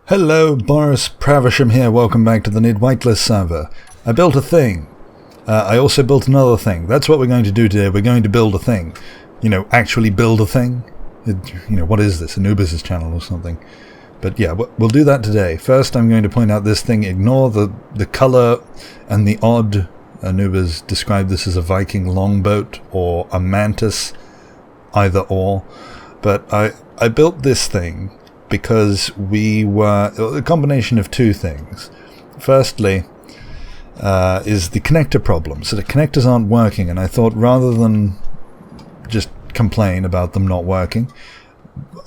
Hello, Boris Pravisham here. Welcome back to the Nidd Whitelist server. I built a thing. I also built another thing. That's what we're going to do today. We're going to build a thing. Actually build a thing. What is this? Anubis' channel or something. But yeah, we'll do that today. First, I'm going to point out this thing. Ignore the color and the odd. Anubis described this as a Viking longboat or a mantis, either or. But I built this thing because we were a combination of two things. Firstly, is the connector problem. So the connectors aren't working, and I thought rather than just complain about them not working,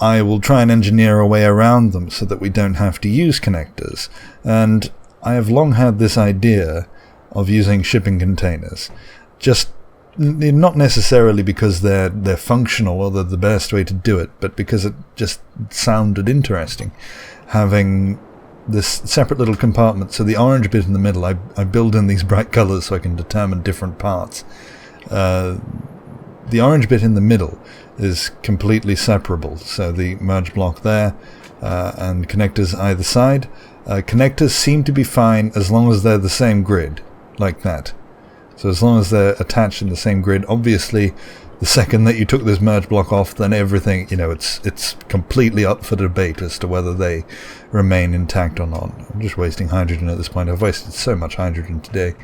I will try and engineer a way around them so that we don't have to use connectors. And I have long had this idea of using shipping containers. Just not necessarily because they're functional or they're the best way to do it, but because it just sounded interesting, having this separate little compartment. So the orange bit in the middle, I build in these bright colors so I can determine different parts. The orange bit in the middle is completely separable, so the merge block there and connectors either side. Connectors seem to be fine as long as they're the same grid, like that. So as long as they're attached in the same grid. Obviously, the second that you took this merge block off, then everything, it's completely up for debate as to whether they remain intact or not. I'm just wasting hydrogen at this point. I've wasted so much hydrogen today.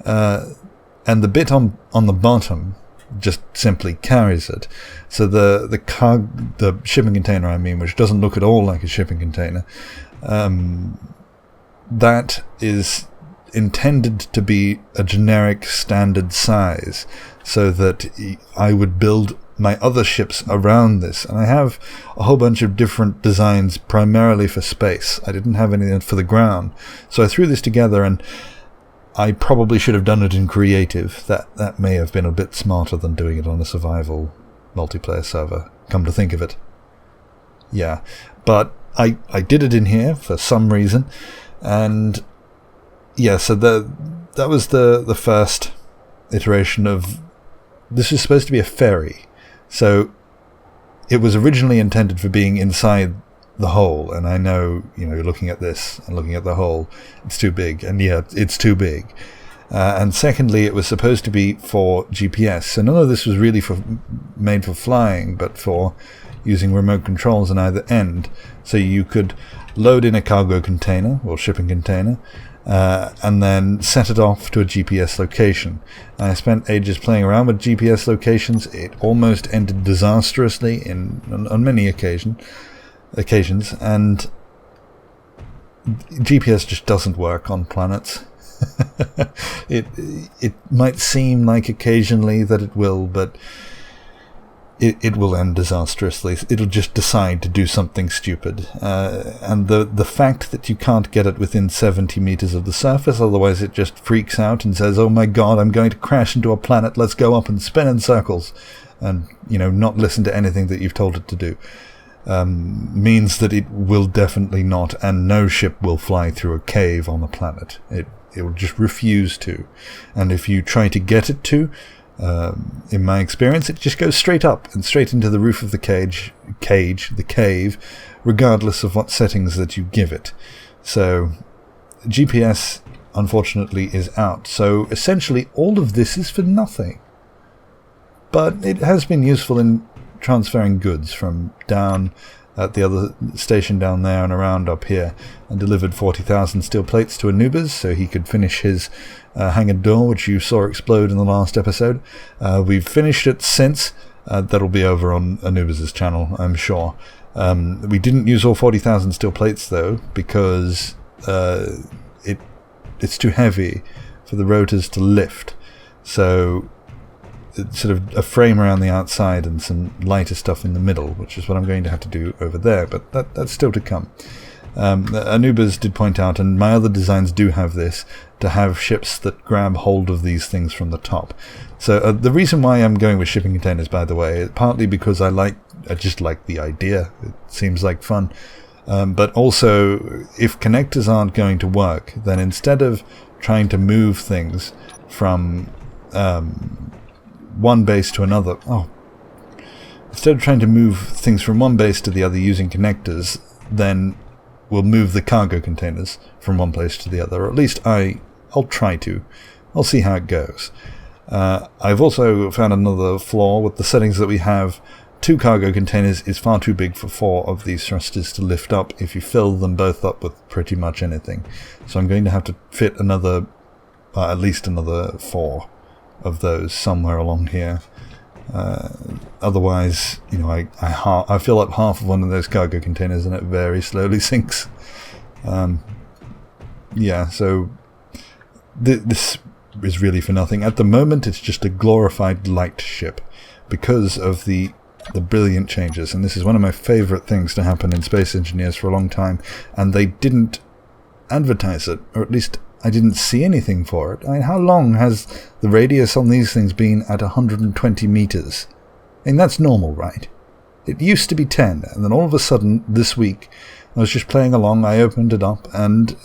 And the bit on the bottom just simply carries it. So the shipping container, which doesn't look at all like a shipping container, that is intended to be a generic standard size so that I would build my other ships around this. And I have a whole bunch of different designs primarily for space. I didn't have anything for the ground. So I threw this together, and I probably should have done it in creative. That may have been a bit smarter than doing it on a survival multiplayer server, come to think of it. Yeah, but I did it in here for some reason, and yeah, so that was the first iteration of... This was supposed to be a ferry, so it was originally intended for being inside the hole, and I know, looking at this and looking at the hole, it's too big, and yeah, it's too big. And secondly, it was supposed to be for GPS, so none of this was really made for flying, but for using remote controls on either end. So you could load in a cargo container, or shipping container, and then set it off to a GPS location. I spent ages playing around with GPS locations. It almost ended disastrously on many occasions, and GPS just doesn't work on planets. It might seem like occasionally that it will, but it will end disastrously. It'll just decide to do something stupid. And the fact that you can't get it within 70 meters of the surface, otherwise it just freaks out and says, oh my god, I'm going to crash into a planet, let's go up and spin in circles, and not listen to anything that you've told it to do, means that it will definitely not, and no ship will fly through a cave on the planet. It will just refuse to. And if you try to get it to, in my experience, it just goes straight up and straight into the roof of the cave, regardless of what settings that you give it. So GPS, unfortunately, is out. So essentially, all of this is for nothing. But it has been useful in transferring goods from down at the other station down there and around up here, and delivered 40,000 steel plates to Anubis so he could finish his hangar door, which you saw explode in the last episode. We've finished it since. That'll be over on Anubis' channel, I'm sure. We didn't use all 40,000 steel plates though, because it's too heavy for the rotors to lift. So it's sort of a frame around the outside and some lighter stuff in the middle, which is what I'm going to have to do over there, but that's still to come. Anubis did point out, and my other designs do have this, to have ships that grab hold of these things from the top. So the reason why I'm going with shipping containers, by the way, is partly because I just like the idea. It seems like fun. But also, if connectors aren't going to work, then instead of trying to move things from one base to another, instead of trying to move things from one base to the other using connectors, then will move the cargo containers from one place to the other, or at least I'll try to. I'll see how it goes. I've also found another flaw with the settings that we have. 2 cargo containers is far too big for 4 of these thrusters to lift up if you fill them both up with pretty much anything. So I'm going to have to fit at least another 4 of those somewhere along here. Otherwise, I fill up half of one of those cargo containers and it very slowly sinks. So this is really for nothing. At the moment, it's just a glorified light ship because of the brilliant changes, and this is one of my favorite things to happen in Space Engineers for a long time, and they didn't advertise it, or at least I didn't see anything for it. I mean, how long has the radius on these things been at 120 meters? I mean, that's normal, right? It used to be 10, and then all of a sudden, this week, I was just playing along, I opened it up, and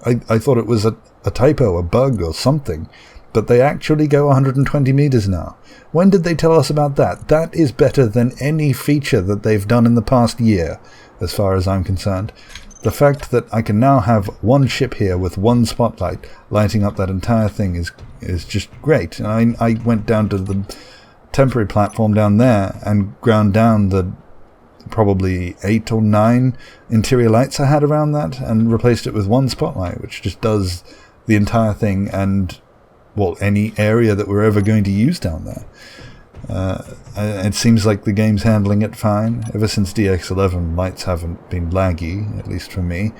I thought it was a typo, a bug or something, but they actually go 120 meters now. When did they tell us about that? That is better than any feature that they've done in the past year, as far as I'm concerned. The fact that I can now have one ship here with one spotlight lighting up that entire thing is just great. And I went down to the temporary platform down there and ground down the probably 8 or 9 interior lights I had around that and replaced it with one spotlight, which just does the entire thing and, well, any area that we're ever going to use down there. It seems like the game's handling it fine. Ever since DX11, lights haven't been laggy, at least for me.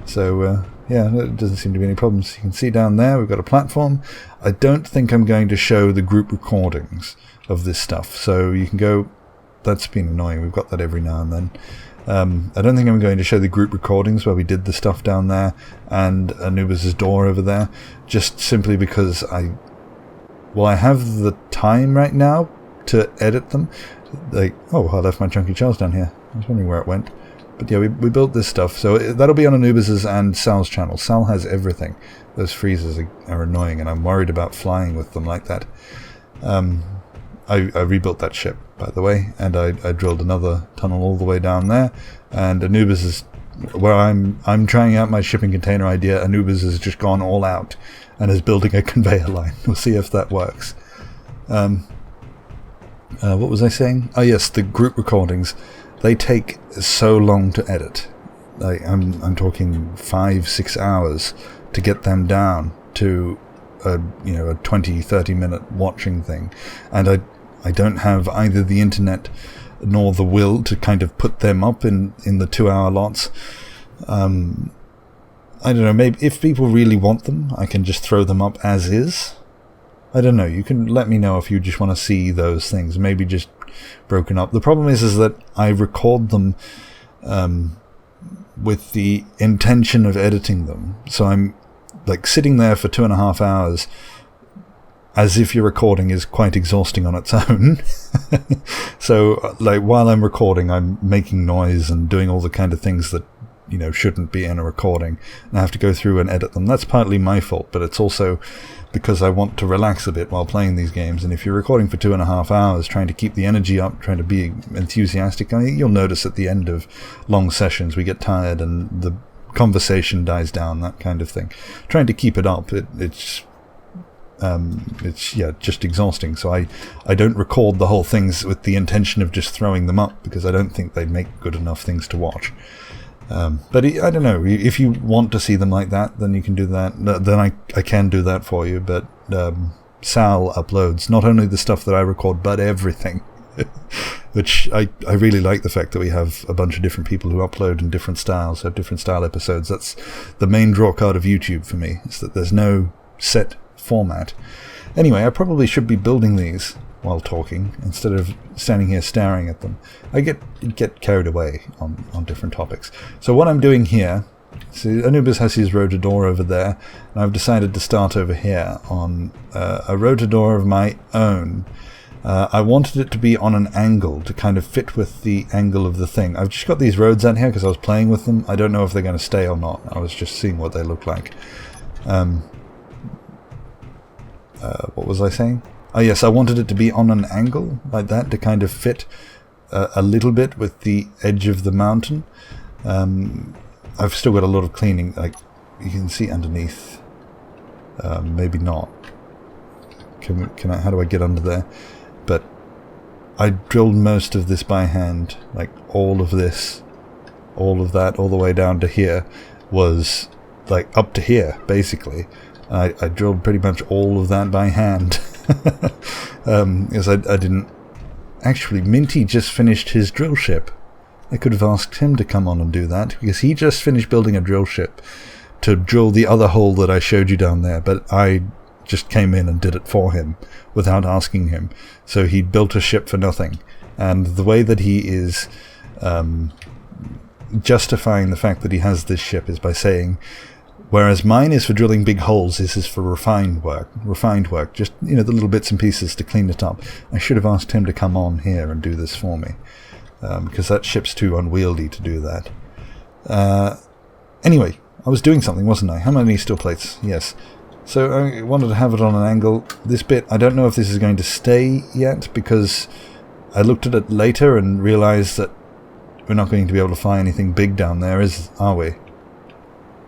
So, yeah, there doesn't seem to be any problems. You can see down there, we've got a platform. I don't think I'm going to show the group recordings of this stuff. So you can go... That's been annoying. We've got that every now and then. I don't think I'm going to show the group recordings where we did the stuff down there and Anubis' door over there, just simply because I have the time right now to edit them. I left my chunky shells down here. I was wondering where it went. But yeah, we built this stuff, so that'll be on Anubis' and Sal's channel. Sal has everything. Those freezers are annoying, and I'm worried about flying with them like that. I rebuilt that ship, by the way, and I drilled another tunnel all the way down there, and Anubis is where I'm trying out my shipping container idea. Anubis has just gone all out and is building a conveyor line. We'll see if that works. What was I saying? Oh yes, the group recordings. They take so long to edit. I'm talking 5-6 hours to get them down to a 20-30 minute watching thing, and I don't have either the internet nor the will to kind of put them up in the 2-hour lots. I don't know, maybe if people really want them, I can just throw them up as is. I don't know, you can let me know if you just want to see those things, maybe just broken up. The problem is that I record them with the intention of editing them, so I'm like sitting there for 2.5 hours as if your recording is quite exhausting on its own. So like while I'm recording, I'm making noise and doing all the kind of things that shouldn't be in a recording, and I have to go through and edit them. That's partly my fault, but it's also because I want to relax a bit while playing these games. And if you're recording for 2.5 hours, trying to keep the energy up, trying to be enthusiastic, you'll notice at the end of long sessions we get tired and the conversation dies down, that kind of thing. Trying to keep it up, it's just exhausting. So I don't record the whole things with the intention of just throwing them up, because I don't think they make good enough things to watch. But I don't know, if you want to see them like that, then you can do that. Then I can do that for you. But Sal uploads not only the stuff that I record, but everything. Which I really like the fact that we have a bunch of different people who upload in different styles, have different style episodes. That's the main draw card of YouTube for me, is that there's no set format. Anyway, I probably should be building these while talking instead of standing here staring at them. I get carried away on different topics. So what I'm doing here, see, Anubis has his rotor door over there, and I've decided to start over here on a rotor door of my own. I wanted it to be on an angle to kind of fit with the angle of the thing. I've just got these roads out here because I was playing with them. I don't know if they're going to stay or not. I was just seeing what they look like. What was I saying? Oh yes, I wanted it to be on an angle like that to kind of fit a little bit with the edge of the mountain. I've still got a lot of cleaning, like you can see underneath. Maybe not. Can I? How do I get under there? But I drilled most of this by hand, like all of this, all of that, all the way down to here was like up to here, basically. I drilled pretty much all of that by hand. Because I didn't... Actually, Minty just finished his drill ship. I could have asked him to come on and do that, because he just finished building a drill ship to drill the other hole that I showed you down there, but I just came in and did it for him without asking him. So he built a ship for nothing. And the way that he is justifying the fact that he has this ship is by saying, whereas mine is for drilling big holes, this is for refined work, just, you know, the little bits and pieces to clean it up. I should have asked him to come on here and do this for me, because that ship's too unwieldy to do that. Anyway, I was doing something, wasn't I? How many steel plates? Yes. So I wanted to have it on an angle. This bit, I don't know if this is going to stay yet, because I looked at it later and realized that we're not going to be able to fly anything big down there, are we?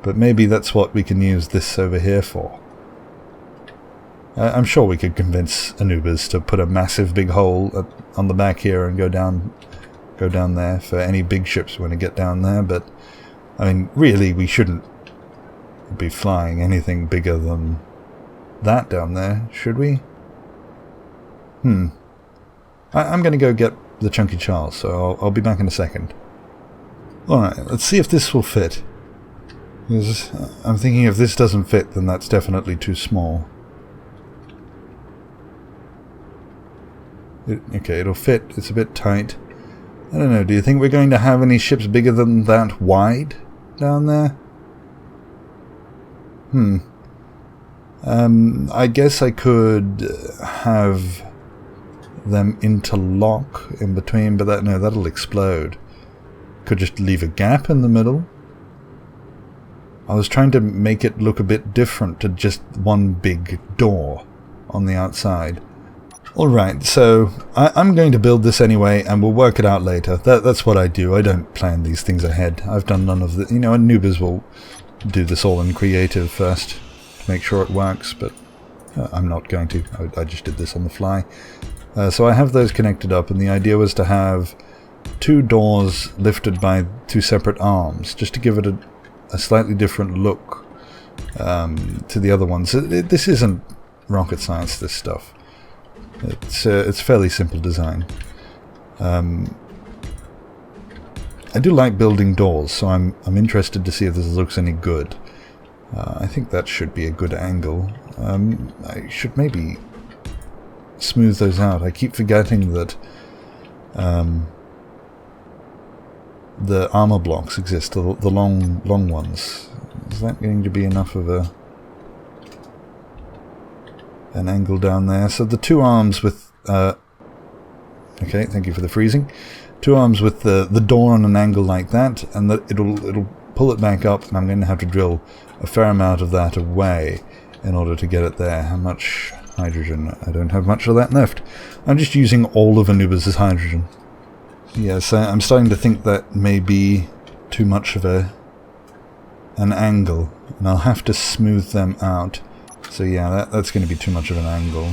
But maybe that's what we can use this over here for. I'm sure we could convince Anubis to put a massive big hole on the back here and go down there for any big ships when we get down there, but I mean, really, we shouldn't be flying anything bigger than that down there, should we? I'm going to go get the Chunky Charles, so I'll be back in a second. Alright, let's see if this will fit. Because I'm thinking if this doesn't fit, then that's definitely too small. Okay, it'll fit. It's a bit tight. I don't know, do you think we're going to have any ships bigger than that wide down there? I guess I could have them interlock in between, but that'll explode. Could just leave a gap in the middle. I was trying to make it look a bit different to just one big door on the outside. Alright, so I'm going to build this anyway, and we'll work it out later. That's what I do. I don't plan these things ahead. I've done none of the... You know, Anubis will do this all in creative first to make sure it works, but I'm not going to. I just did this on the fly. So I have those connected up, and the idea was to have two doors lifted by two separate arms, just to give it a slightly different look to the other ones. This isn't rocket science, this stuff. It's fairly simple design. I do like building doors, so I'm interested to see if this looks any good. I think that should be a good angle. I should maybe smooth those out. I keep forgetting that the armor blocks exist, the long ones. Is that going to be enough of an angle down there? So the two arms with okay, thank you for the freezing. Two arms with the door on an angle like that, and it'll pull it back up, and I'm going to have to drill a fair amount of that away in order to get it there. How much hydrogen? I don't have much of that left. I'm just using all of Anubis' hydrogen. Yes, I'm starting to think that may be too much of an angle, and I'll have to smooth them out. So yeah, that's going to be too much of an angle.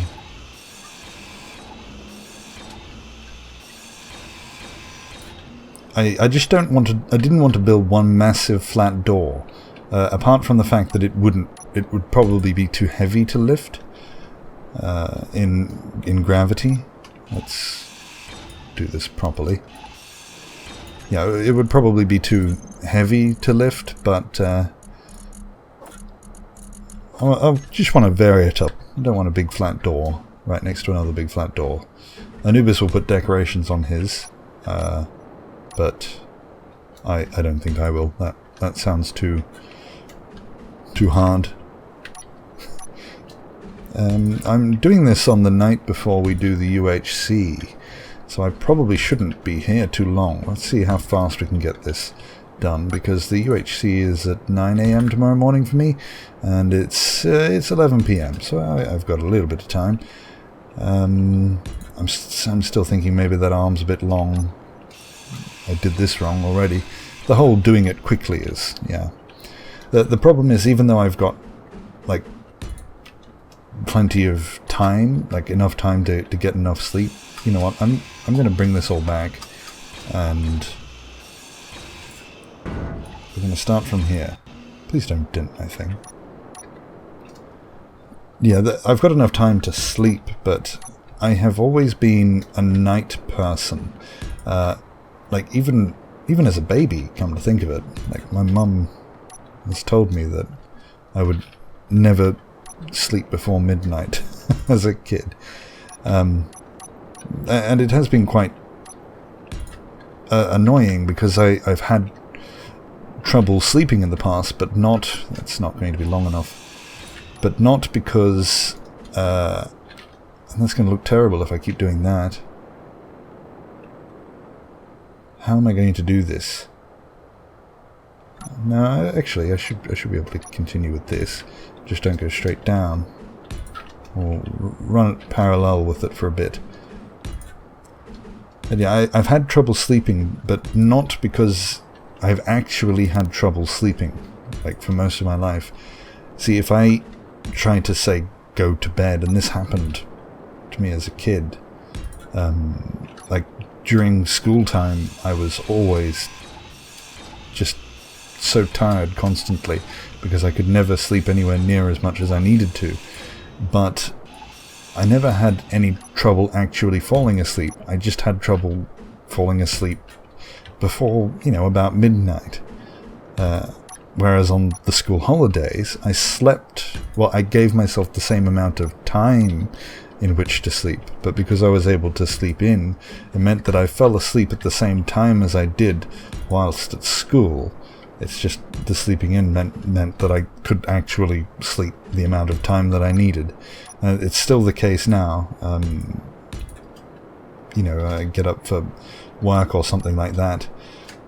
I just don't want to. I didn't want to build one massive flat door. Apart from the fact that it would probably be too heavy to lift in gravity. Let's do this properly. Yeah, it would probably be too heavy to lift, but I just want to vary it up. I don't want a big flat door right next to another big flat door. Anubis will put decorations on his, but I don't think I will. That sounds too hard. I'm doing this on the night before we do the UHC, so I probably shouldn't be here too long. Let's see how fast we can get this done, because the UHC is at 9 AM tomorrow morning for me, and it's 11 PM, so I've got a little bit of time. I'm still thinking maybe that arm's a bit long. I did this wrong already. the whole doing it quickly is, yeah. The problem is, even though I've got, like, plenty of time, like enough time to get enough sleep, you know what, I'm going to bring this all back, and we're going to start from here. Please don't dent my thing. Yeah, I've got enough time to sleep, but I have always been a night person. Like, even as a baby, come to think of it, like, my mum has told me that I would never sleep before midnight as a kid. And it has been quite annoying, because I've had trouble sleeping in the past, but not... It's not going to be long enough. But not because... and that's going to look terrible if I keep doing that. How am I going to do this? No, actually, I should be able to continue with this. Just don't go straight down. Or run it parallel with it for a bit. And yeah, I've had trouble sleeping, but not because I've actually had trouble sleeping, like, for most of my life. See, if I try to, say, go to bed, and this happened to me as a kid, like, during school time, I was always just so tired constantly, because I could never sleep anywhere near as much as I needed to. But I never had any trouble actually falling asleep. I just had trouble falling asleep before, you know, about midnight. Whereas on the school holidays, I slept... Well, I gave myself the same amount of time in which to sleep, but because I was able to sleep in, it meant that I fell asleep at the same time as I did whilst at school. It's just the sleeping in meant that I could actually sleep the amount of time that I needed. It's still the case now. You know, I get up for work or something like that,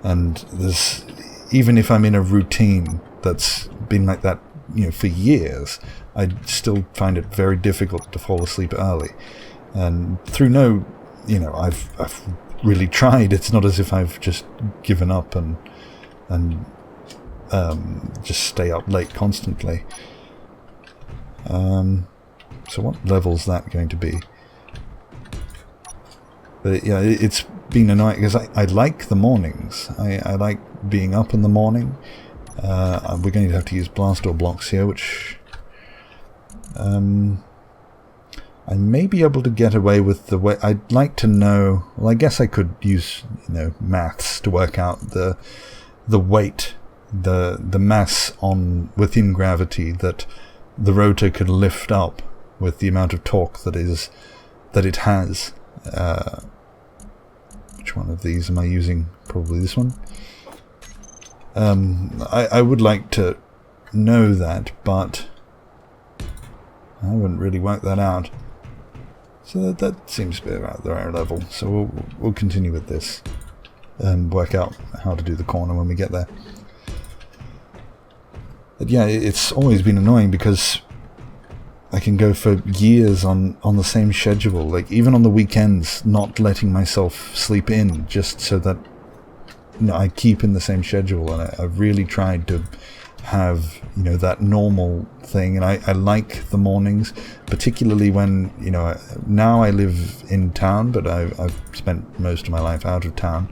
and there's... Even if I'm in a routine that's been like that, you know, for years, I still find it very difficult to fall asleep early. And through no... You know, I've really tried. It's not as if I've just given up and just stay up late constantly. So what level's that going to be? But yeah, it's been annoying, because I like the mornings. I like being up in the morning. We're going to have to use blast door blocks here, which I may be able to get away with the way... I'd like to know... Well, I guess I could use, you know, maths to work out the weight, the mass within gravity that the rotor can lift up with the amount of torque that it has. Which one of these am I using? Probably this one. I would like to know that, but I haven't really worked that out. So that seems to be about the right level. So we'll continue with this and work out how to do the corner when we get there. But yeah, it's always been annoying, because I can go for years on the same schedule, like even on the weekends, not letting myself sleep in, just so that, you know, I keep in the same schedule. And I've really tried to have, you know, that normal thing. And I like the mornings, particularly when, you know, now I live in town, but I've spent most of my life out of town,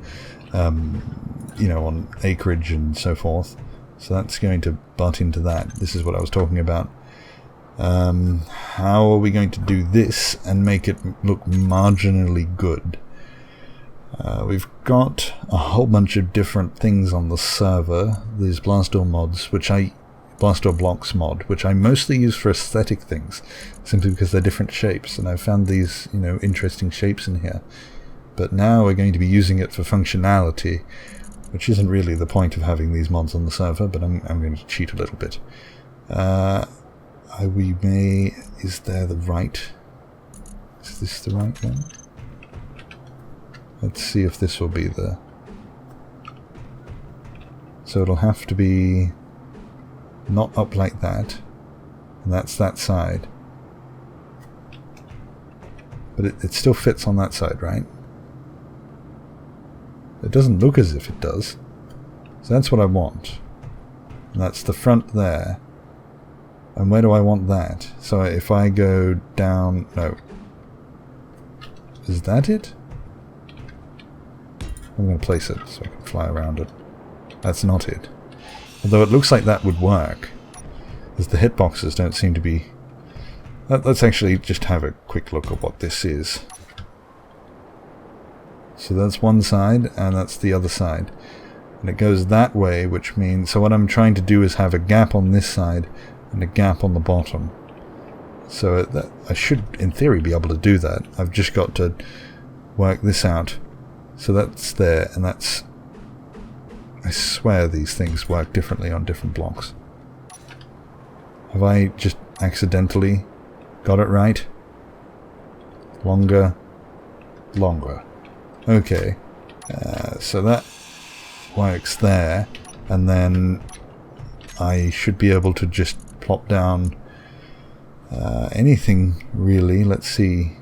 you know, on acreage and so forth. So that's going to butt into that. This is what I was talking about. How are we going to do this and make it look marginally good? We've got a whole bunch of different things on the server. These blast door mods, blast door blocks mod, which I mostly use for aesthetic things, simply because they're different shapes, and I found these, you know, interesting shapes in here. But now we're going to be using it for functionality, which isn't really the point of having these mods on the server, but I'm going to cheat a little bit. Is there the right... Is this the right one? Let's see if this will be the... So it'll have to be not up like that, and that's that side. But it still fits on that side, right? It doesn't look as if it does. So that's what I want. And that's the front there. And where do I want that? So if I go down... No. Is that it? I'm going to place it so I can fly around it. That's not it. Although it looks like that would work, as the hitboxes don't seem to be... Let's actually just have a quick look at what this is. So that's one side, and that's the other side. And it goes that way, which means... So what I'm trying to do is have a gap on this side, and a gap on the bottom. So I should, in theory, be able to do that. I've just got to work this out. So that's there, and that's... I swear these things work differently on different blocks. Have I just accidentally got it right? Longer. Okay. So that works there, and then I should be able to just plop down anything, really. Let's see.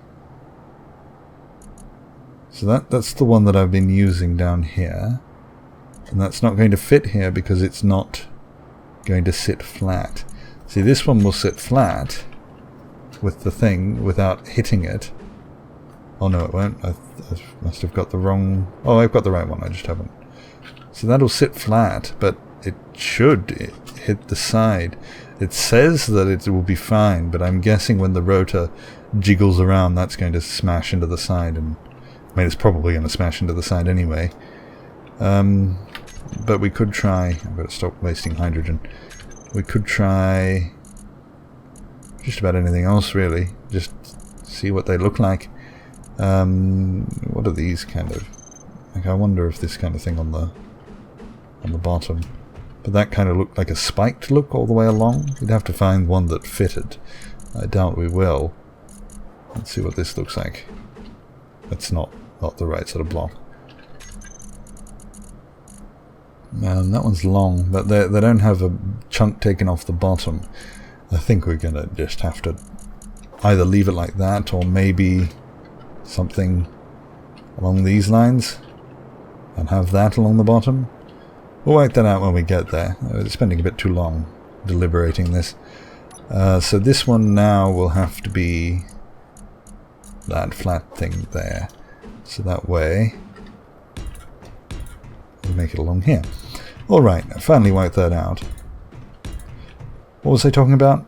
So that's the one that I've been using down here. And that's not going to fit here because it's not going to sit flat. See, this one will sit flat with the thing without hitting it. Oh no, it won't. I must have got the wrong... Oh, I've got the right one, I just haven't. So that'll sit flat, but it should hit the side. It says that it will be fine, but I'm guessing when the rotor jiggles around, that's going to smash into the side. And I mean, it's probably going to smash into the side anyway. But we could try... I've got to stop wasting hydrogen. We could try just about anything else, really. Just see what they look like. What are these kind of... Like, I wonder if this kind of thing on the bottom... But that kind of looked like a spiked look all the way along. We'd have to find one that fitted. I doubt we will. Let's see what this looks like. That's not the right sort of block. That one's long, but they don't have a chunk taken off the bottom. I think we're going to just have to either leave it like that, or maybe something along these lines, and have that along the bottom. We'll work that out when we get there. We're spending a bit too long deliberating this. So this one now will have to be that flat thing there. So that way... we'll make it along here. Alright, I finally worked that out. What was I talking about?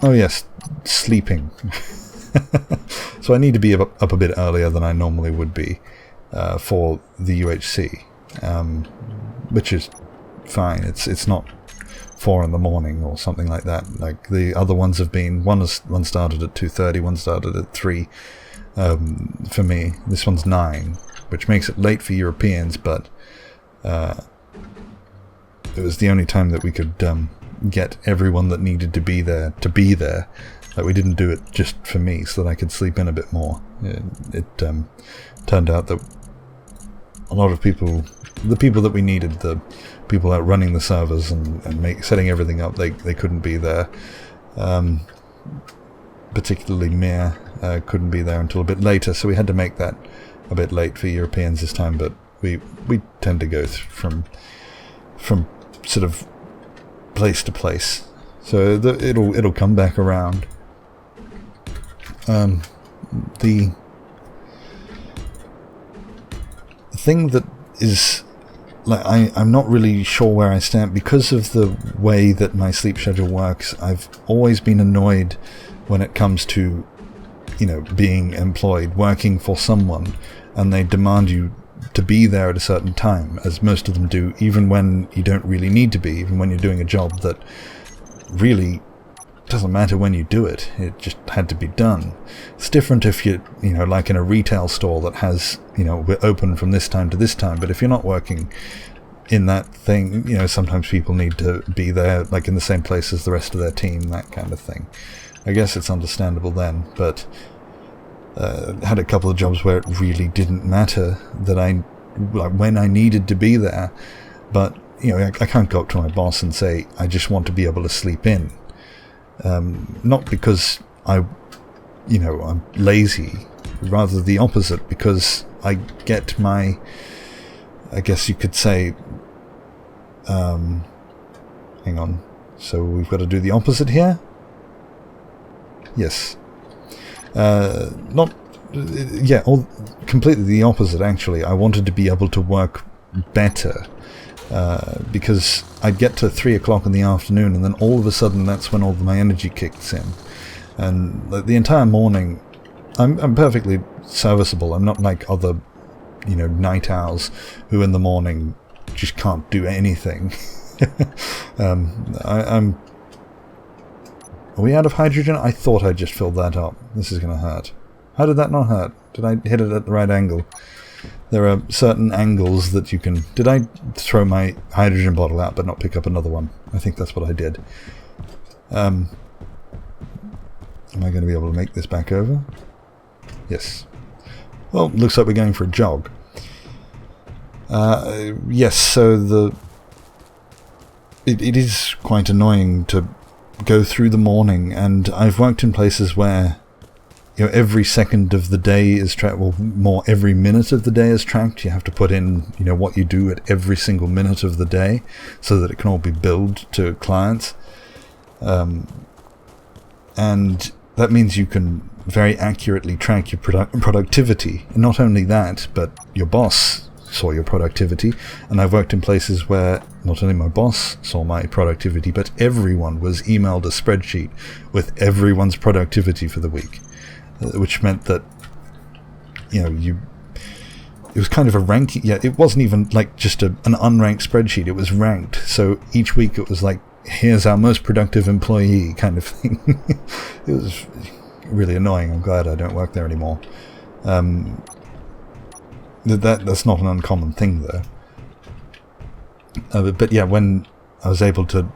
Oh yes, sleeping. So I need to be up a bit earlier than I normally would be for the UHC, which is fine. It's not 4 in the morning or something like that. Like the other ones have been. One started at 2:30, one started at 3. For me, this one's 9, which makes it late for Europeans, but it was the only time that we could get everyone that needed to be there. That we didn't do it just for me, so that I could sleep in a bit more. It turned out that a lot of people, the people that we needed, the people out running the servers and setting everything up, they couldn't be there. Particularly Mir couldn't be there until a bit later, so we had to make that a bit late for Europeans this time. But we tend to go from sort of place to place, so it'll come back around. The thing that is, like, I'm not really sure where I stand because of the way that my sleep schedule works. I've always been annoyed when it comes to, being employed, working for someone, and they demand you to be there at a certain time, as most of them do, even when you don't really need to be, even when you're doing a job that really doesn't matter when you do it. It just had to be done. It's different if you're, like in a retail store that has, we're open from this time to this time, but if you're not working in that thing, sometimes people need to be there, like in the same place as the rest of their team, that kind of thing. I guess it's understandable then, but had a couple of jobs where it really didn't matter that when I needed to be there, but I can't go up to my boss and say I just want to be able to sleep in. Not because I'm lazy, rather the opposite, because I get my, I guess you could say, Hang on. So we've got to do the opposite here? Yes. Completely the opposite, actually. I wanted to be able to work better, because I'd get to 3 o'clock in the afternoon, and then all of a sudden that's when all of my energy kicks in. And the entire morning, I'm perfectly serviceable. I'm not like other, night owls who in the morning just can't do anything. Are we out of hydrogen? I thought I just filled that up. This is going to hurt. How did that not hurt? Did I hit it at the right angle? There are certain angles that you can... Did I throw my hydrogen bottle out but not pick up another one? I think that's what I did. Am I going to be able to make this back over? Yes. Well, looks like we're going for a jog. Yes, so it is quite annoying to go through the morning, and I've worked in places where every second of the day is tracked, well, more every minute of the day is tracked. You have to put in what you do at every single minute of the day so that it can all be billed to clients, and that means you can very accurately track your productivity. And not only that, but your boss saw your productivity, and I've worked in places where not only my boss saw my productivity, but everyone was emailed a spreadsheet with everyone's productivity for the week, which meant that it was kind of a ranking. Yeah, it wasn't even like just an unranked spreadsheet, it was ranked, so each week it was like, here's our most productive employee kind of thing. It was really annoying. I'm glad I don't work there anymore. That's not an uncommon thing, though. But yeah, when I was able to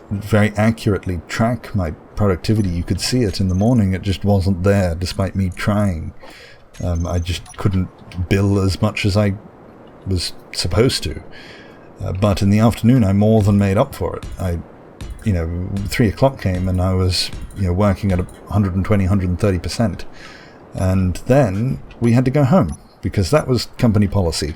very accurately track my productivity, you could see it in the morning. It just wasn't there, despite me trying. I just couldn't bill as much as I was supposed to. But in the afternoon, I more than made up for it. 3 o'clock came, and I was, working at 120, 130%. And then we had to go home, because that was company policy.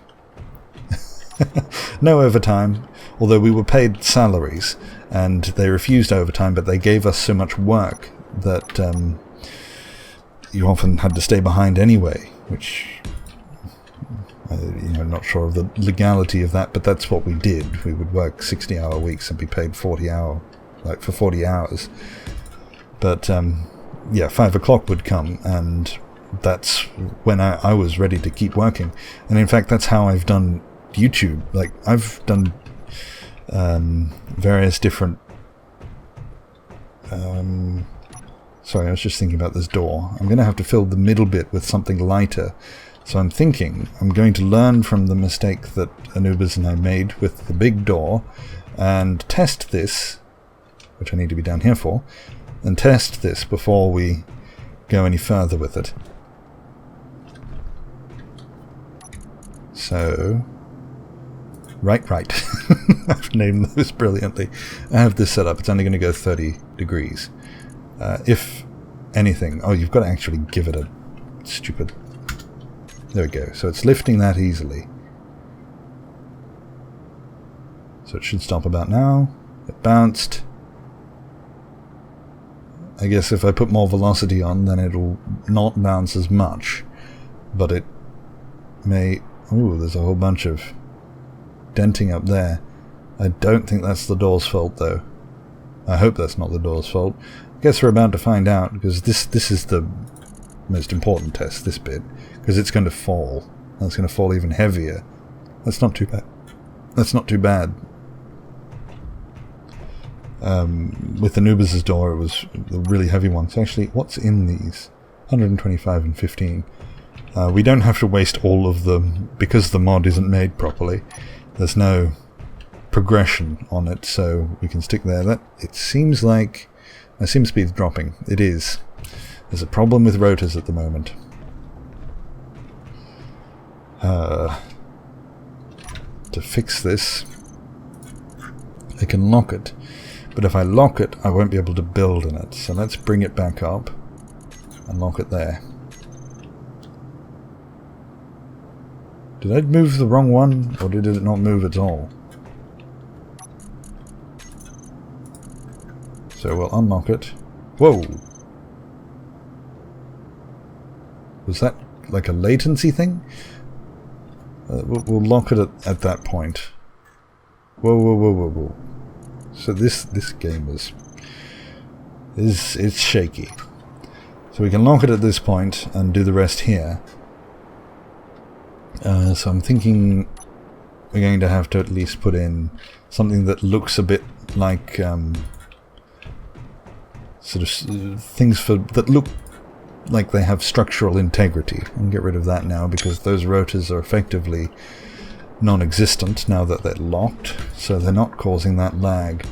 No overtime, although we were paid salaries, and they refused overtime, but they gave us so much work that you often had to stay behind anyway, which, not sure of the legality of that, but that's what we did. We would work 60-hour weeks and be paid for 40 hours. But, 5 o'clock would come, and that's when I was ready to keep working. And in fact, that's how I've done YouTube. Like, I've done various different... sorry, I was just thinking about this door. I'm going to have to fill the middle bit with something lighter. So I'm thinking I'm going to learn from the mistake that Anubis and I made with the big door and test this, which I need to be down here for, and test this before we go any further with it. So, right. I've named those brilliantly. I have this set up. It's only going to go 30 degrees. If anything... Oh, you've got to actually give it a stupid... There we go. So it's lifting that easily. So it should stop about now. It bounced. I guess if I put more velocity on, then it'll not bounce as much. But it may... Ooh, there's a whole bunch of denting up there. I don't think that's the door's fault, though. I hope that's not the door's fault. I guess we're about to find out, because this is the most important test, this bit. Because it's going to fall. And it's going to fall even heavier. That's not too bad. That's not too bad. With Anubis' door, it was the really heavy ones. Actually, what's in these? 125 and 15. We don't have to waste all of them, because the mod isn't made properly. There's no progression on it, so we can stick there. That it seems like my sim speed's dropping. It is. There's a problem with rotors at the moment. To fix this, I can lock it, but if I lock it, I won't be able to build in it. So let's bring it back up and lock it there. Did I move the wrong one, or did it not move at all? So we'll unlock it. Whoa! Was that like a latency thing? We'll lock it at that point. Whoa, whoa, whoa, whoa, whoa. So this game is it's shaky. So we can lock it at this point and do the rest here. So I'm thinking we're going to have to at least put in something that looks a bit like sort of things that look like they have structural integrity. I can get rid of that now because those rotors are effectively non-existent now that they're locked, so they're not causing that lag.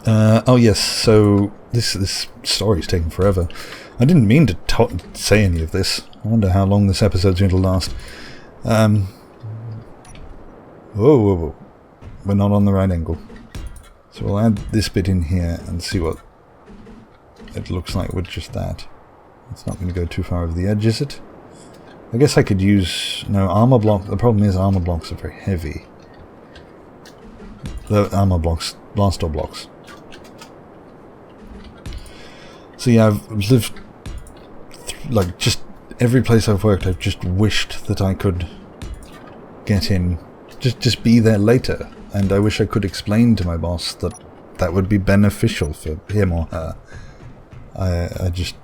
Oh yes, so this story's taking forever. I didn't mean to say any of this. I wonder how long this episode's going to last. Whoa, whoa, whoa. We're not on the right angle. So we'll add this bit in here and see what it looks like with just that. It's not going to go too far over the edge, is it? I guess I could use... No, armor block... The problem is armor blocks are very heavy. The armor blocks... Blast door blocks. So yeah, I've lived... like, just every place I've worked, I've just wished that I could get in... Just be there later. And I wish I could explain to my boss that that would be beneficial for him or her. I've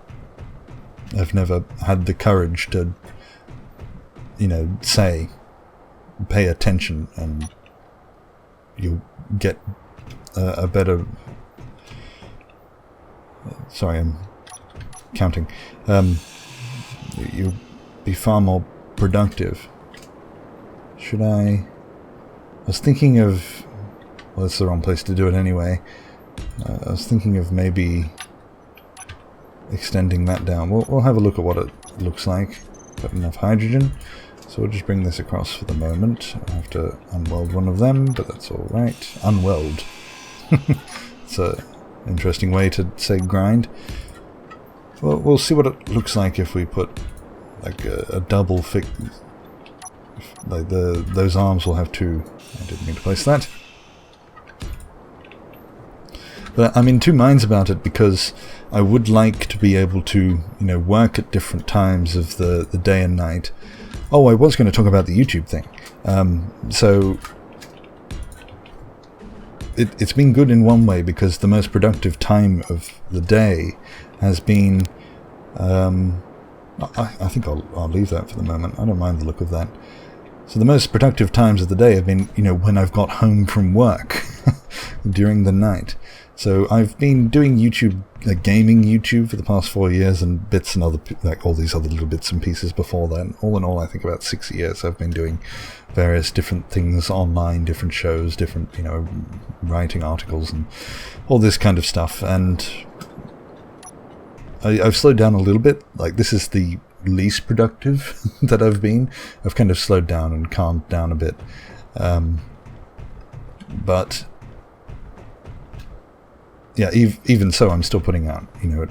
never had the courage to, you know, say, pay attention and you'll get a better... sorry, I'm counting. You'll be far more productive. Should I was thinking of... well, that's the wrong place to do it anyway. I was thinking of maybe extending that down. We'll have a look at what it looks like. Got enough hydrogen, so we'll just bring this across for the moment. I'll have to unweld one of them, but that's alright. Unweld. It's an interesting way to say grind. Well, we'll see what it looks like if we put like a double fix. Like those arms will have two. I didn't mean to place that. But I'm in two minds about it because I would like to be able to, you know, work at different times of the day and night. Oh, I was going to talk about the YouTube thing. So it's been good in one way because the most productive time of the day has been... I think I'll leave that for the moment. I don't mind the look of that. So the most productive times of the day have been, you know, when I've got home from work during the night. So I've been doing YouTube, gaming YouTube for the past 4 years and bits and other, like all these other little bits and pieces before that. All in all, I think about 6 years I've been doing various different things online, different shows, different, you know, writing articles and all this kind of stuff. And I've slowed down a little bit. Like, this is the least productive that I've been. I've kind of slowed down and calmed down a bit. But yeah, even so, I'm still putting out, you know,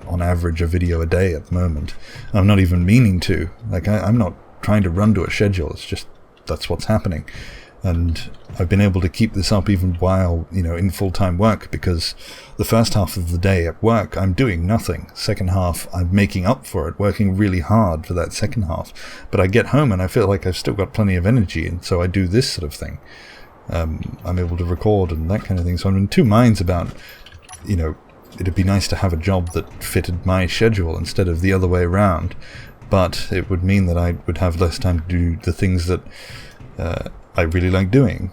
on average a video a day at the moment. I'm not even meaning to. Like, I'm not trying to run to a schedule. It's just that's what's happening. And I've been able to keep this up even while, you know, in full-time work, because the first half of the day at work I'm doing nothing. Second half I'm making up for it, working really hard for that second half. But I get home and I feel like I've still got plenty of energy, and so I do this sort of thing. I'm able to record and that kind of thing. So I'm in two minds about, you know, it'd be nice to have a job that fitted my schedule instead of the other way around. But it would mean that I would have less time to do the things that I really like doing.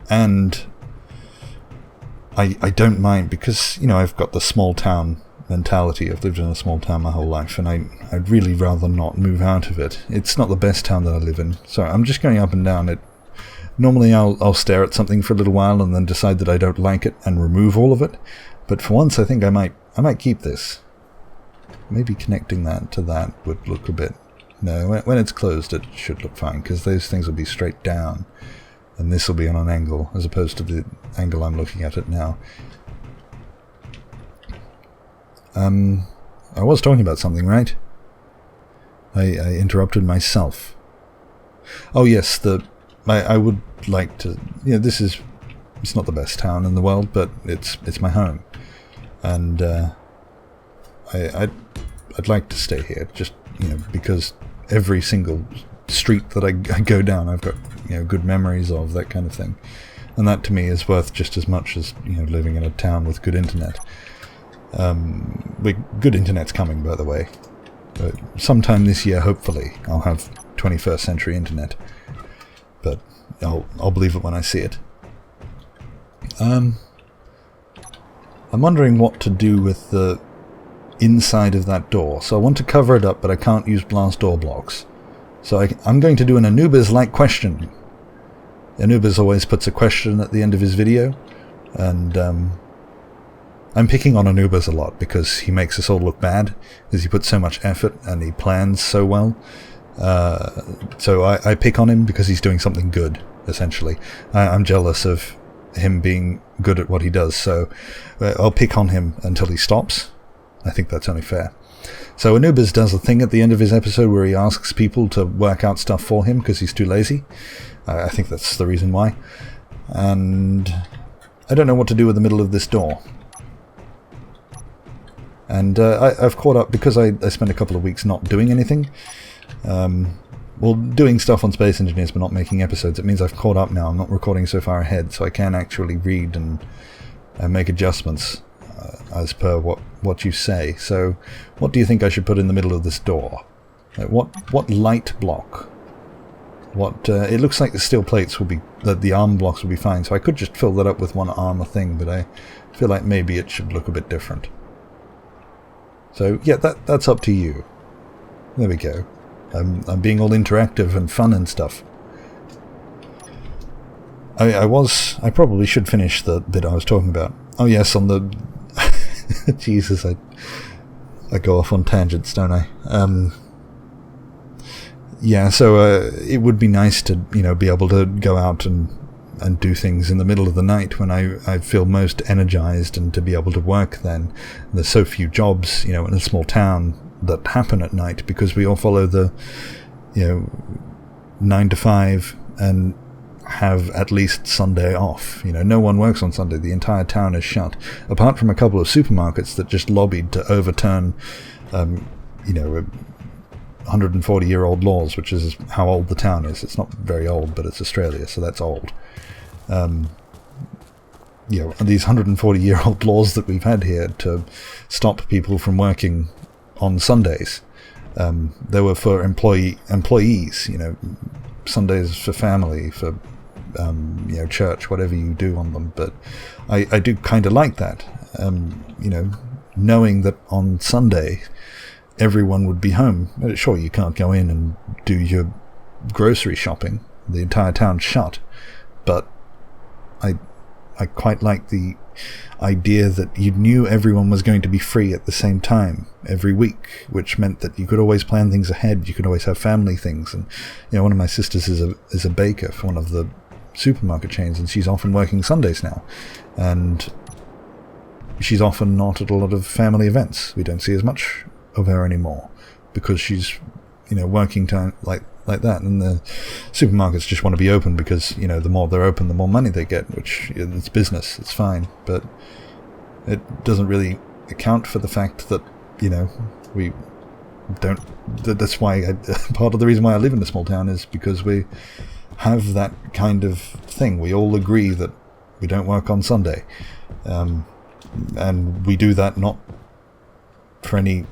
And I don't mind, because, you know, I've got the small town mentality. I've lived in a small town my whole life, and I'd really rather not move out of it. It's not the best town that I live in, so I'm just going up and down it. Normally I'll stare at something for a little while and then decide that I don't like it and remove all of it. But for once I think I might keep this. Maybe connecting that to that would look a bit... No, when it's closed it should look fine, because those things will be straight down, and this will be on an angle, as opposed to the angle I'm looking at it now. I was talking about something, right? I interrupted myself. Oh yes, I would like to, it's not the best town in the world, but it's my home, and I'd like to stay here, just because every single street that I go down, I've got good memories of, that kind of thing, and that to me is worth just as much as living in a town with good internet. Good internet's coming, by the way. Sometime this year, hopefully, I'll have 21st century internet, but I'll believe it when I see it. I'm wondering what to do with the inside of that door. So I want to cover it up, but I can't use blast door blocks. So I'm going to do an Anubis-like question. Anubis always puts a question at the end of his video, and I'm picking on Anubis a lot because he makes us all look bad, because he puts so much effort and he plans so well. So I pick on him because he's doing something good, essentially. I'm jealous of him being good at what he does, so I'll pick on him until he stops. I think that's only fair. So Anubis does a thing at the end of his episode where he asks people to work out stuff for him because he's too lazy. I think that's the reason why. And I don't know what to do with the middle of this door. And I've caught up because I spent a couple of weeks not doing anything. Doing stuff on Space Engineers but not making episodes. It means I've caught up now. I'm not recording so far ahead, so I can actually read and make adjustments as per what you say. So what do you think I should put in the middle of this door? What light block? It looks like the steel plates will be, the arm blocks will be fine, so I could just fill that up with one armor thing, but I feel like maybe it should look a bit different. So yeah, that's up to you. There we go. I'm being all interactive and fun and stuff. I probably should finish the bit I was talking about. Oh yes, on the Jesus, I go off on tangents, don't I? Yeah, so it would be nice to be able to go out and do things in the middle of the night when I feel most energized, and to be able to work then. There's so few jobs, in a small town that happen at night, because we all follow the 9 to 5 and have at least Sunday off. No one works on Sunday. The entire town is shut, apart from a couple of supermarkets that just lobbied to overturn 140-year-old laws, which is how old the town is. It's not very old, but it's Australia, so that's old. These 140-year-old laws that we've had here to stop people from working on Sundays. They were for employees, Sundays for family, for church, whatever you do on them. But I do kind of like that, knowing that on Sunday everyone would be home. Sure, you can't go in and do your grocery shopping. The entire town's shut. But I quite like the idea that you knew everyone was going to be free at the same time every week, which meant that you could always plan things ahead. You could always have family things. And one of my sisters is a baker for one of the supermarket chains, and she's often working Sundays now, and she's often not at a lot of family events. We don't see as much of her anymore because she's working time like that, and the supermarkets just want to be open because the more they're open, the more money they get, which it's business, it's fine, but it doesn't really account for the fact that we don't. That's why part of the reason why I live in a small town is because we have that kind of thing. We all agree that we don't work on Sunday, and we do that not for any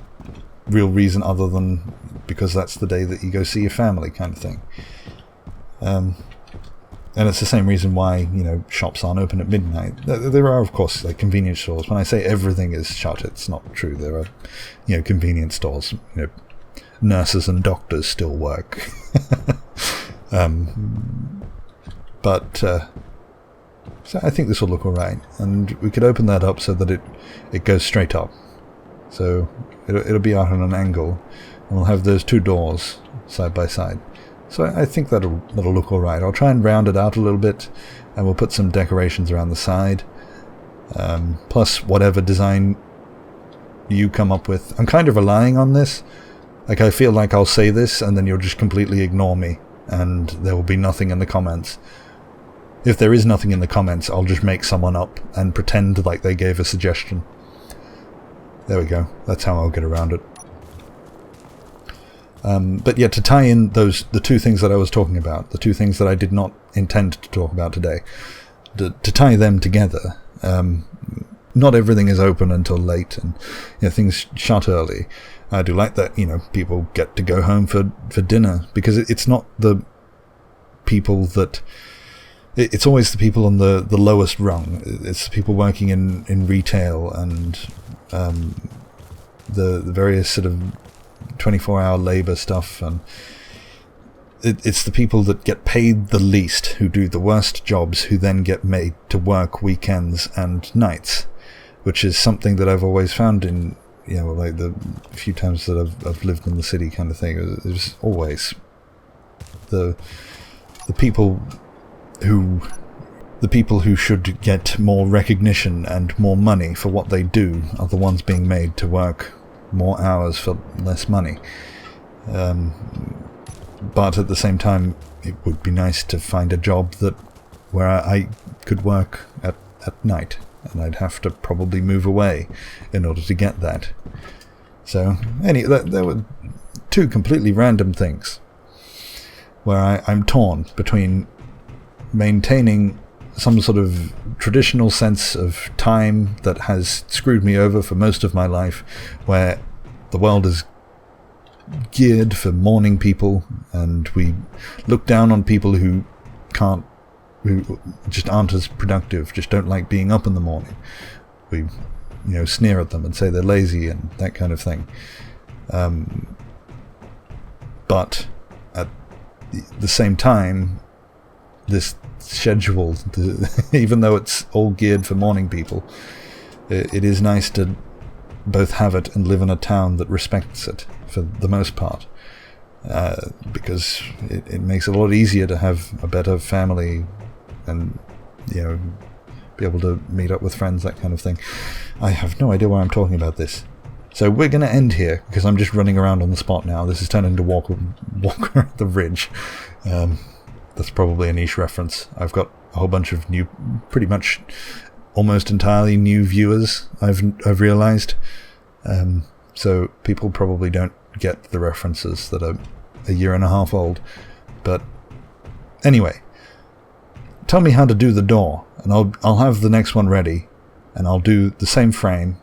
real reason other than because that's the day that you go see your family, kind of thing. And it's the same reason why shops aren't open at midnight. There are, of course, like convenience stores. When I say everything is shut, it's not true. There are convenience stores. Nurses and doctors still work. But so I think this will look alright, and we could open that up so that it goes straight up. So it'll be out on an angle, and we'll have those two doors side by side. So I think that'll look alright. I'll try and round it out a little bit, and we'll put some decorations around the side, plus whatever design you come up with. I'm kind of relying on this. Like, I feel like I'll say this and then you'll just completely ignore me and there will be nothing in the comments. if there is nothing in the comments, I'll just make someone up and pretend like they gave a suggestion. There we go. That's how I'll get around it. But yeah, to tie in the two things that I was talking about, the two things that I did not intend to talk about today, to tie them together, not everything is open until late, and things shut early. I do like that, people get to go home for dinner, because it's not the people that... It's always the people on the lowest rung. It's the people working in retail and the various sort of 24-hour labour stuff, and it's the people that get paid the least, who do the worst jobs, who then get made to work weekends and nights, which is something that I've always found in, like the few times that I've lived in the city kind of thing. It was always the people who should get more recognition and more money for what they do are the ones being made to work more hours for less money. But at the same time, it would be nice to find a job where I could work at night, and I'd have to probably move away in order to get that. So, there were two completely random things where I'm torn between maintaining some sort of traditional sense of time that has screwed me over for most of my life, where the world is geared for morning people, and we look down on people who just aren't as productive, just don't like being up in the morning. We sneer at them and say they're lazy and that kind of thing. But at the same time, this schedule, even though it's all geared for morning people, it is nice to both have it and live in a town that respects it for the most part, because it makes it a lot easier to have a better family and be able to meet up with friends, that kind of thing. I have no idea why I'm talking about this. So we're going to end here, because I'm just running around on the spot now. This is turning into Walker at the Ridge. That's probably a niche reference. I've got a whole bunch of new, pretty much almost entirely new viewers, I've realised. So people probably don't get the references that are a year and a half old. But anyway, tell me how to do the door, and I'll have the next one ready, and I'll do the same frame,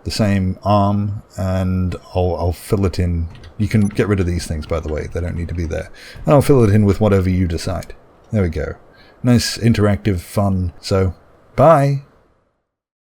the same arm, and I'll fill it in. You can get rid of these things, by the way. They don't need to be there. And I'll fill it in with whatever you decide. There we go. Nice, interactive, fun. So, bye!